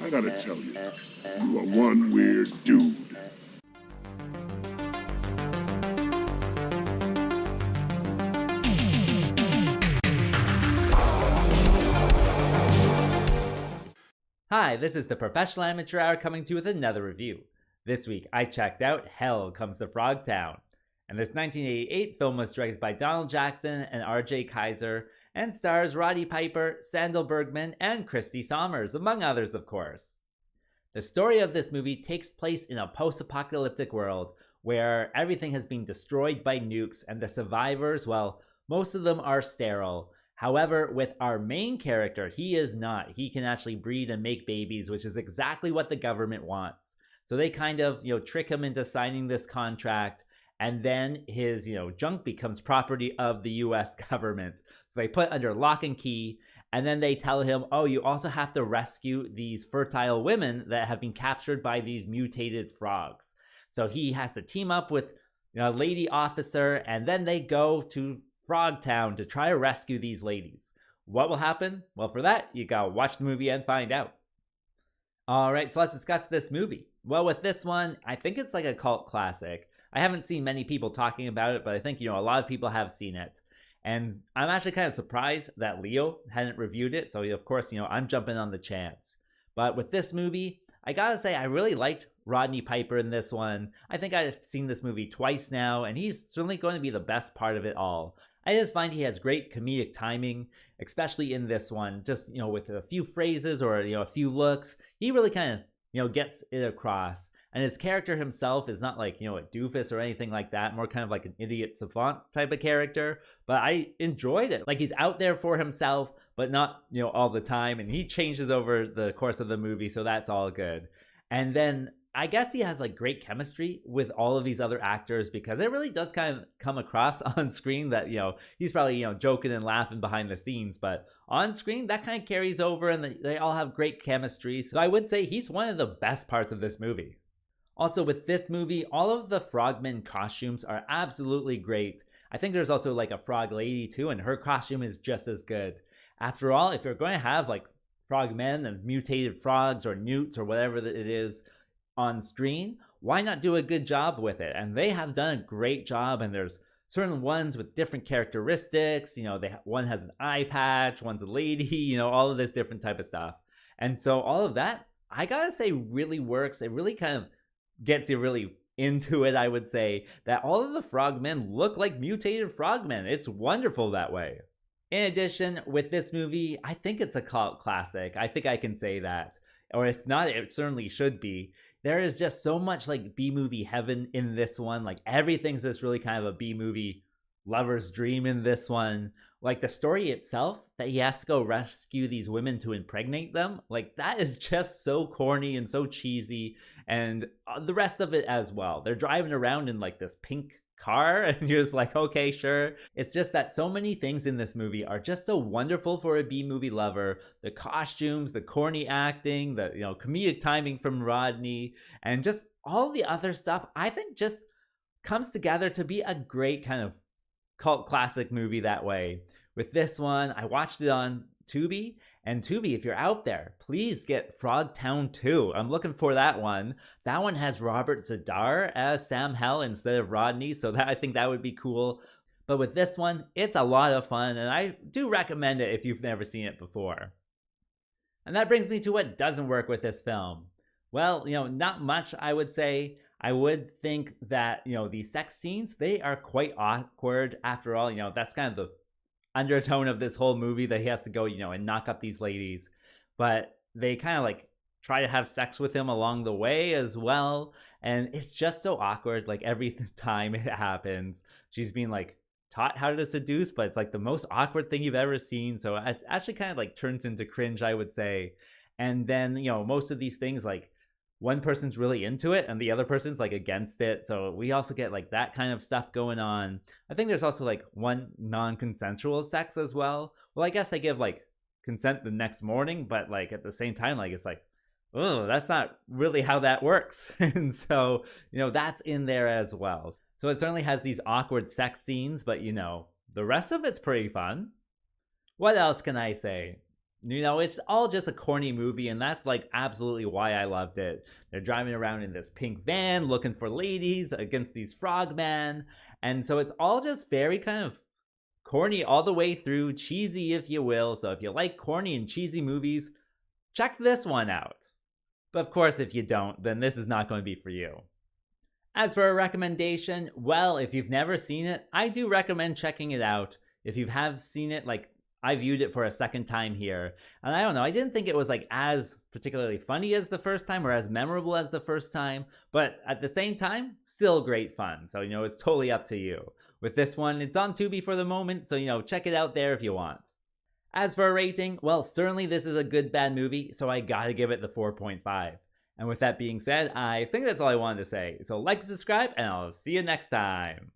I gotta tell you, you are one weird dude. Hi, this is the Professional Amateur Hour coming to you with another review. This week, I checked out Hell Comes to Frogtown. And this 1988 film was directed by Donald Jackson and R.J. Kaiser and stars Roddy Piper, Sandal Bergman, and Christy Sommers, among others, of course. The story of this movie takes place in a post-apocalyptic world where everything has been destroyed by nukes and the survivors, well, most of them are sterile. However, with our main character, he is not. He can actually breed and make babies, which is exactly what the government wants. So they kind of, trick him into signing this contract, and then his, junk becomes property of the US government. So they put under lock and key, and then they tell him, oh, you also have to rescue these fertile women that have been captured by these mutated frogs. So he has to team up with a lady officer, and then they go to Frogtown to try to rescue these ladies. What will happen? Well, for that, you gotta watch the movie and find out. Alright, so let's discuss this movie. Well, with this one, I think it's like a cult classic. I haven't seen many people talking about it, but I think, a lot of people have seen it. And I'm actually kind of surprised that Leo hadn't reviewed it, so of course, I'm jumping on the chance. But with this movie, I gotta say, I really liked Roddy Piper in this one. I think I've seen this movie twice now, and he's certainly going to be the best part of it all. I just find he has great comedic timing, especially in this one. Just, with a few phrases or, a few looks, he really kind of, gets it across. And his character himself is not like, a doofus or anything like that, more kind of like an idiot savant type of character. But I enjoyed it. Like, he's out there for himself, but not, all the time. And he changes over the course of the movie, so that's all good. And then I guess he has like great chemistry with all of these other actors, because it really does kind of come across on screen that, he's probably, joking and laughing behind the scenes, but on screen that kind of carries over, and they all have great chemistry. So I would say he's one of the best parts of this movie. Also, with this movie, all of the frogmen costumes are absolutely great. I think there's also like a frog lady too, and her costume is just as good. After all, if you're going to have like frogmen and mutated frogs or newts or whatever it is on screen, why not do a good job with it? And they have done a great job, and there's certain ones with different characteristics. One has an eye patch, one's a lady, all of this different type of stuff. And so all of that, I gotta say, really works. It really kind of gets you really into it, I would say, that all of the frogmen look like mutated frogmen. It's wonderful that way. In addition, with this movie, I think it's a cult classic. I think I can say that. Or if not, it certainly should be. There is just so much like B-movie heaven in this one. Like, everything's just really kind of a B-movie lover's dream in this one. Like, the story itself, that he has to go rescue these women to impregnate them, like, that is just so corny and so cheesy. And the rest of it as well. They're driving around in like this pink car, and you're just like, okay, sure. It's just that so many things in this movie are just so wonderful for a B-movie lover. The costumes, the corny acting, the comedic timing from Rodney, and just all the other stuff, I think just comes together to be a great kind of cult classic movie that way. With this one, I watched it on Tubi, and Tubi, if you're out there, please get Frogtown 2. I'm looking for that one. That one has Robert Zadar as Sam Hell instead of Rodney, so I think that would be cool. But with this one, it's a lot of fun, and I do recommend it if you've never seen it before. And that brings me to what doesn't work with this film. Well, not much, I would say. I would think that, these sex scenes, they are quite awkward. After all, that's kind of the undertone of this whole movie, that he has to go, and knock up these ladies. But they kind of like try to have sex with him along the way as well. And it's just so awkward. Like, every time it happens, she's being like taught how to seduce, but it's like the most awkward thing you've ever seen. So it actually kind of like turns into cringe, I would say. And then, most of these things, like, one person's really into it and the other person's like against it. So we also get like that kind of stuff going on. I think there's also like one non-consensual sex as well. Well, I guess they give like consent the next morning, but like at the same time, like, it's like, oh, that's not really how that works. And so, that's in there as well. So it certainly has these awkward sex scenes, but the rest of it's pretty fun. What else can I say? You know, it's all just a corny movie, and that's like absolutely why I loved it. They're driving around in this pink van looking for ladies against these frogmen, and so it's all just very kind of corny all the way through, cheesy if you will. So if you like corny and cheesy movies, check this one out. But of course, if you don't, then this is not going to be for you. As for a recommendation, well, if you've never seen it, I do recommend checking it out. If you have seen it, like I viewed it for a second time here, and I don't know, I didn't think it was like as particularly funny as the first time or as memorable as the first time, but at the same time, still great fun. So, you know, it's totally up to you. With this one, it's on Tubi for the moment, so, you know, check it out there if you want. As for a rating, well, certainly this is a good bad movie, so I gotta give it the 4.5. And with that being said, I think that's all I wanted to say. So like and subscribe, and I'll see you next time.